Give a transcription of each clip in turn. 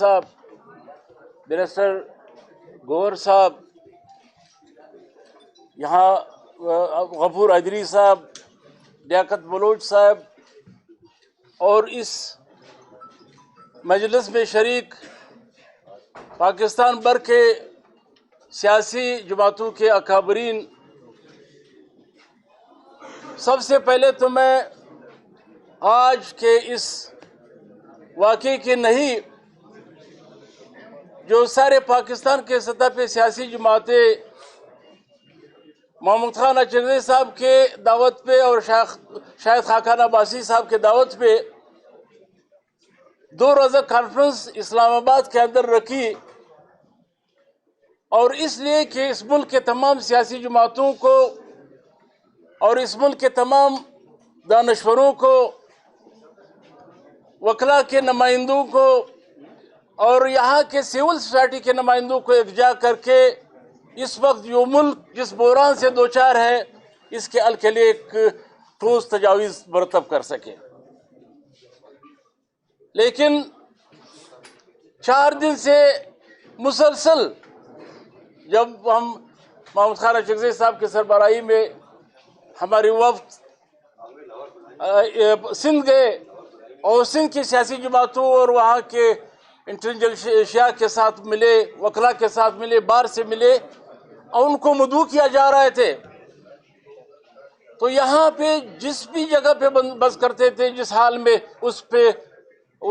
صاحب، بیرسٹر گوہر صاحب، یہاں غفور ادری صاحب، لیاقت بلوچ صاحب اور اس مجلس میں شریک پاکستان بھر کے سیاسی جماعتوں کے اکابرین، سب سے پہلے تو میں آج کے اس واقعے کی نہیں جو سارے پاکستان کے سطح پہ سیاسی جماعتیں محمد خان اچکزئی صاحب کے دعوت پہ اور شاہد خاقان عباسی صاحب کے دعوت پہ 2 روزہ کانفرنس اسلام آباد کے اندر رکھی، اور اس لیے کہ اس ملک کے تمام سیاسی جماعتوں کو اور اس ملک کے تمام دانشوروں کو، وکلاء کے نمائندوں کو اور یہاں کے سول سوسائٹی کے نمائندوں کو یکجا کر کے اس وقت جو ملک جس بحران سے دوچار ہے اس کے حل کے لیے ایک ٹھوس تجاویز مرتب کر سکے۔ لیکن 4 دن سے مسلسل جب ہم محمد خان اچکزئی صاحب کی سربراہی میں ہماری وفد سندھ گئے اور سندھ کی سیاسی جماعتوں اور وہاں کے انٹلیجنشیا کے ساتھ ملے، وکلاء کے ساتھ ملے، بار سے ملے اور ان کو مدعو کیا جا رہے تھے، تو یہاں پہ جس بھی جگہ پہ بس کرتے تھے جس حال میں اس پہ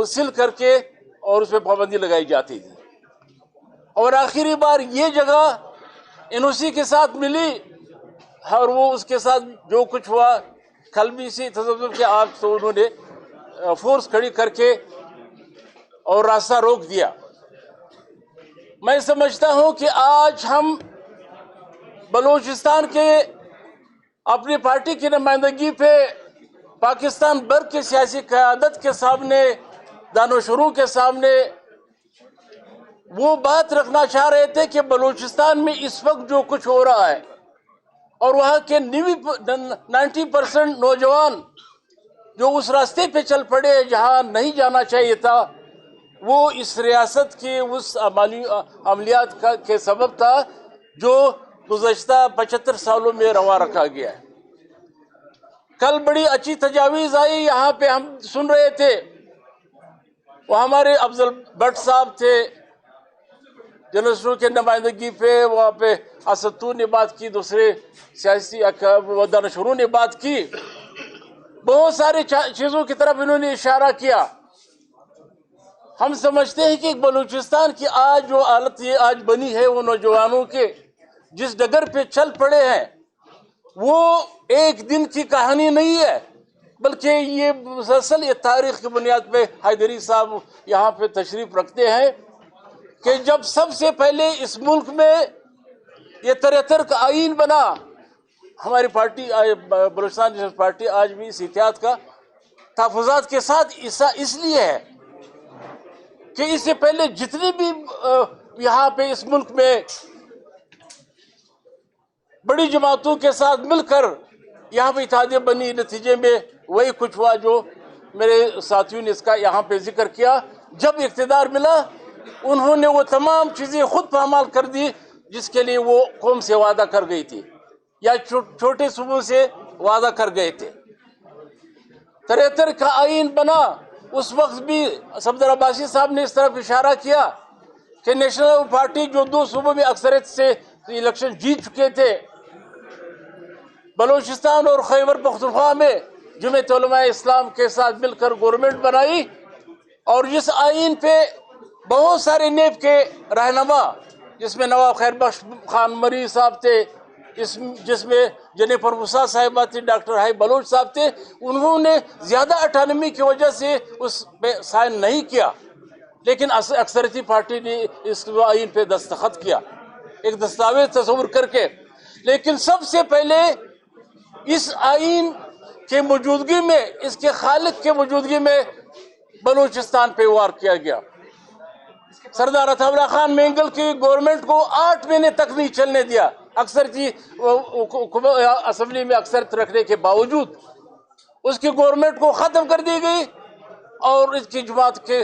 سل کر کے اور اس پہ پابندی لگائی جاتی تھی، اور آخری بار یہ جگہ این او سی کے ساتھ ملی اور وہ اس کے ساتھ جو کچھ ہوا قلبی سی تصور کے آگ تو انہوں نے فورس کھڑی کر کے اور راستہ روک دیا۔ میں سمجھتا ہوں کہ آج ہم بلوچستان کے اپنی پارٹی کی نمائندگی پہ پاکستان بھر کی سیاسی قیادت کے سامنے، دانشوروں کے سامنے وہ بات رکھنا چاہ رہے تھے کہ بلوچستان میں اس وقت جو کچھ ہو رہا ہے اور وہاں کے 90% نوجوان جو اس راستے پہ چل پڑے جہاں نہیں جانا چاہیے تھا، وہ اس ریاست کی اس عملیات کے سبب تھا جو گزشتہ 75 سالوں میں روا رکھا گیا ہے۔ کل بڑی اچھی تجاویز آئی، یہاں پہ ہم سن رہے تھے، وہ ہمارے افضل بٹ صاحب تھے جرنلسٹوں کے نمائندگی پہ، وہاں پہ اسدتو نے بات کی، دوسرے سیاسی دانشوروں نے بات کی، بہت ساری چیزوں کی طرف انہوں نے اشارہ کیا۔ ہم سمجھتے ہیں کہ بلوچستان کی آج جو حالت یہ آج بنی ہے، وہ نوجوانوں کے جس ڈگر پہ چل پڑے ہیں وہ ایک دن کی کہانی نہیں ہے، بلکہ یہ مسلسل یہ تاریخ کی بنیاد پہ حیدری صاحب یہاں پہ تشریف رکھتے ہیں کہ جب سب سے پہلے اس ملک میں یہ 73 کا آئین بنا، ہماری پارٹی بلوچستان نیشنل پارٹی آج بھی اس احتیاط کا تحفظات کے ساتھ اس لیے ہے کہ اس سے پہلے جتنی بھی یہاں پہ اس ملک میں بڑی جماعتوں کے ساتھ مل کر یہاں پہ اتحادیہ بنی، نتیجے میں وہی کچھ ہوا جو میرے ساتھیوں نے اس کا یہاں پہ ذکر کیا۔ جب اقتدار ملا انہوں نے وہ تمام چیزیں خود پامال کر دی جس کے لیے وہ قوم سے وعدہ کر گئی تھی یا چھوٹے صوبوں سے وعدہ کر گئے تھے۔ 73 کا آئین بنا، اس وقت بھی صفدر عباسی صاحب نے اس طرف اشارہ کیا کہ نیشنل پارٹی جو 2 صوبوں میں اکثریت سے الیکشن جیت چکے تھے، بلوچستان اور خیبر پختونخوا میں جمعیت علماء اسلام کے ساتھ مل کر گورنمنٹ بنائی، اور جس آئین پہ بہت سارے نیب کے رہنما جس میں نواب خیر بخش خان مری صاحب تھے، جس میں جنیفر موسیٰ صاحبہ تھی، ڈاکٹر ہائی بلوچ صاحب تھے، انہوں نے زیادہ اٹانومی کی وجہ سے اس پہ سائن نہیں کیا، لیکن اکثریتی پارٹی نے اس آئین پہ دستخط کیا ایک دستاویز تصور کر کے۔ لیکن سب سے پہلے اس آئین کے موجودگی میں، اس کے خالق کے موجودگی میں بلوچستان پہ وار کیا گیا۔ سردار عطا اللہ خان مینگل کی گورنمنٹ کو 8 مہینے تک نہیں چلنے دیا، اکثریتی اسمبلی میں اکثریت رکھنے کے باوجود اس کی گورنمنٹ کو ختم کر دی گئی، اور اس کی جماعت کے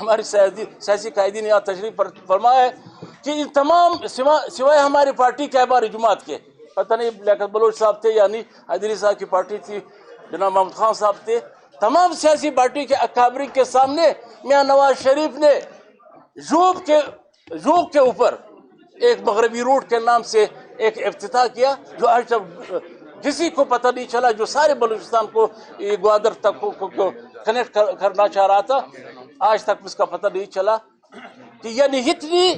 ہمارے سیاسی قائدین یہاں تشریف فرمایا ہے کہ ان تمام سوائے ہماری پارٹی کے احبار جماعت کے، پتہ نہیں لیاقت بلوچ صاحب تھے یا نہیں، حیدری صاحب کی پارٹی تھی، جناب محمد خان صاحب تھے، تمام سیاسی پارٹی کے اکابرین کے سامنے میاں نواز شریف نے ژوب کے اوپر ایک مغربی روٹ کے نام سے ایک افتتاح کیا، جو آج تک کسی کو پتہ نہیں چلا، جو سارے بلوچستان کو گوادر تک کو کنیکٹ کرنا چاہ رہا تھا، آج تک اس کا پتہ نہیں چلا کہ یعنی اتنی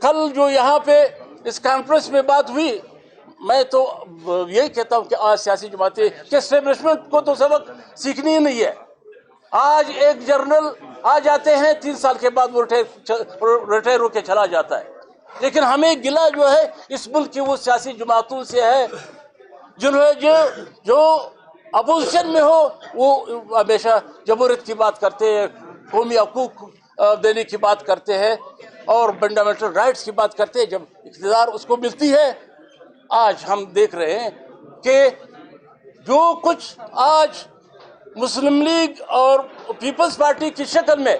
کل جو یہاں پہ اس کانفرنس میں بات ہوئی، میں تو یہی کہتا ہوں کہ آج سیاسی جماعتیں کہ اسٹیبلشمنٹ کو تو سبق سیکھنی ہی نہیں ہے۔ آج ایک جرنل آ جاتے ہیں 3 سال کے بعد وہ ریٹائر ہو کے چلا جاتا ہے، لیکن ہمیں گلہ جو ہے اس ملک کی وہ سیاسی جماعتوں سے ہے جنہوں جو اپوزیشن میں ہو، وہ ہمیشہ جمہوریت کی بات کرتے ہیں، قومی حقوق دینے کی بات کرتے ہیں اور فنڈامنٹل رائٹس کی بات کرتے ہیں۔ جب اقتدار اس کو ملتی ہے، آج ہم دیکھ رہے ہیں کہ جو کچھ آج مسلم لیگ اور پیپلز پارٹی کی شکل میں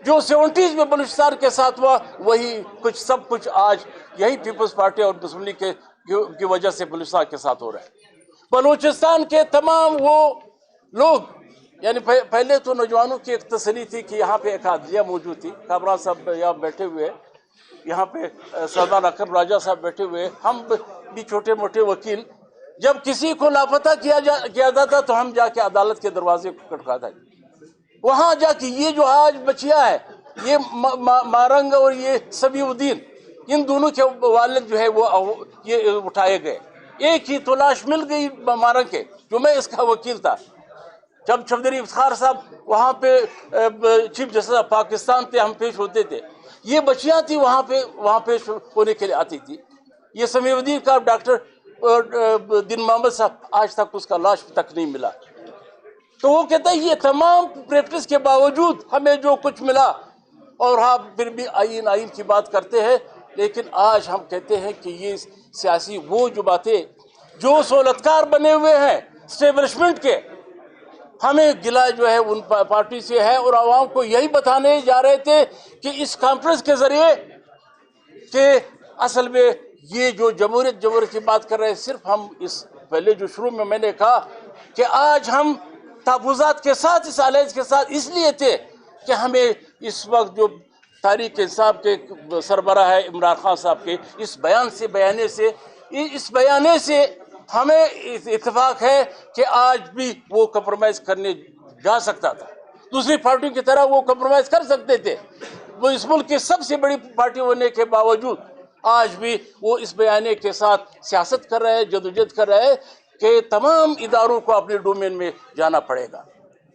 جو 70s میں بلوچستان کے ساتھ ہوا، وہی سب کچھ آج یہی پیپلز پارٹی اور مسلم لیگ کی وجہ سے بلوچستان کے ساتھ ہو رہا ہے۔ بلوچستان کے تمام وہ لوگ، یعنی پہلے تو نوجوانوں کی ایک تسلی تھی کہ یہاں پہ ایک عدلیہ موجود تھی، کامران صاحب یہاں بیٹھے ہوئے، یہاں پہ سلمان اکرم راجہ صاحب بیٹھے ہوئے، ہم بھی چھوٹے موٹے وکیل، جب کسی کو لاپتہ کیا جاتا تو ہم جا کے عدالت کے دروازے کو کھٹکھاتے تھے، وہاں جا کے یہ جو آج بچیا ہے، یہ مارنگ اور یہ سمیع الدین، ان دونوں کے والد جو ہے وہ یہ اٹھائے گئے، ایک ہی تلاش مل گئی مارنگ کے، جو میں اس کا وکیل تھا، جب چودھری افتخار صاحب وہاں پہ چیف جسٹس آف پاکستان تھے، ہم پیش ہوتے تھے، یہ بچیاں تھی وہاں پیش ہونے کے لیے آتی تھی۔ یہ سمیع الدین کا ڈاکٹر دین محمد صاحب، آج تک اس کا لاش تک نہیں ملا۔ تو وہ کہتا ہے یہ تمام پریکٹس کے باوجود ہمیں جو کچھ ملا، اور ہم پھر بھی آئین کی بات کرتے ہیں، لیکن آج ہم کہتے ہیں کہ یہ سیاسی وہ جو باتیں جو سہولتکار بنے ہوئے ہیں اسٹیبلشمنٹ کے، ہمیں گلہ جو ہے ان پارٹی سے ہے، اور عوام کو یہی بتانے جا رہے تھے کہ اس کانفرنس کے ذریعے کہ اصل میں یہ جو جمہوریت کی بات کر رہے ہیں، صرف ہم اس پہلے جو شروع میں نے کہا کہ آج ہم تحفظات کے ساتھ اس الائنس کے ساتھ اس لیے تھے کہ ہمیں اس وقت جو تحریک انصاف کے سربراہ ہے عمران خان صاحب کے اس بیانے سے ہمیں اتفاق ہے کہ آج بھی وہ کمپرومائز کرنے جا سکتا تھا، دوسری پارٹیوں کی طرح وہ کمپرومائز کر سکتے تھے، وہ اس ملک کی سب سے بڑی پارٹی ہونے کے باوجود آج بھی وہ اس بیانے کے ساتھ سیاست کر رہے ہیں، جدوجہد کر رہے ہیں کہ تمام اداروں کو اپنے ڈومین میں جانا پڑے گا،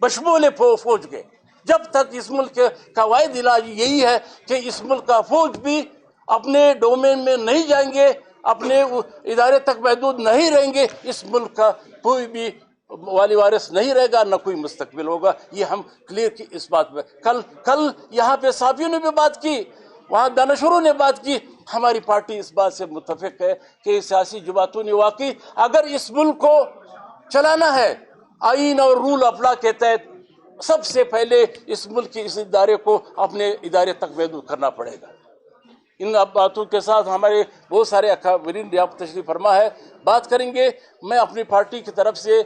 بشمول فوج کے۔ جب تک اس ملک کا واحد علاج یہی ہے کہ اس ملک کا فوج بھی اپنے ڈومین میں نہیں جائیں گے، اپنے ادارے تک محدود نہیں رہیں گے، اس ملک کا کوئی بھی والی وارث نہیں رہے گا، نہ کوئی مستقبل ہوگا۔ یہ ہم کلیئر کی اس بات پہ کل یہاں پہ صحافیوں نے بھی بات کی، وہاں دانشوروں نے بات کی، ہماری پارٹی اس بات سے متفق ہے کہ سیاسی جماعتوں نے واقعی اگر اس ملک کو چلانا ہے آئین اور رول آف لا کے تحت، سب سے پہلے اس ملک کے اس ادارے کو اپنے ادارے تک محدود کرنا پڑے گا۔ ان باتوں کے ساتھ ہمارے بہت سارے اکابرین یہاں تشریف فرما ہے، بات کریں گے۔ میں اپنی پارٹی کی طرف سے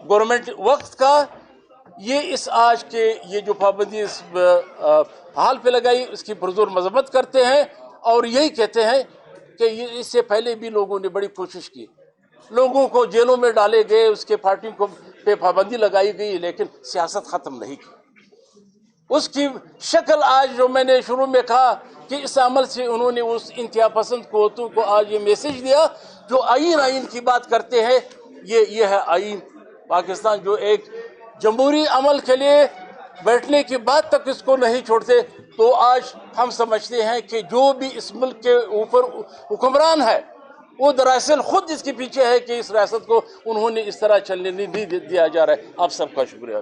گورنمنٹ وقت کا اس آج کے یہ جو پابندی اس حال پہ لگائی، اس کی پرزور مذمت کرتے ہیں، اور یہی کہتے ہیں کہ اس سے پہلے بھی لوگوں نے بڑی کوشش کی، لوگوں کو جیلوں میں ڈالے گئے، اس کے پارٹیوں کو پہ پابندی لگائی گئی، لیکن سیاست ختم نہیں کی۔ اس کی شکل آج جو میں نے شروع میں کہا کہ اس عمل سے انہوں نے اس انتہا پسند قوتوں کو آج یہ میسج دیا جو آئین کی بات کرتے ہیں، یہ ہے آئین پاکستان، جو ایک جمہوری عمل کے لیے بیٹھنے کی بات تک اس کو نہیں چھوڑتے۔ تو آج ہم سمجھتے ہیں کہ جو بھی اس ملک کے اوپر حکمران ہے، وہ دراصل خود اس کے پیچھے ہے کہ اس ریاست کو انہوں نے اس طرح چلنے نہیں دیا جا رہا ہے۔ آپ سب کا شکریہ۔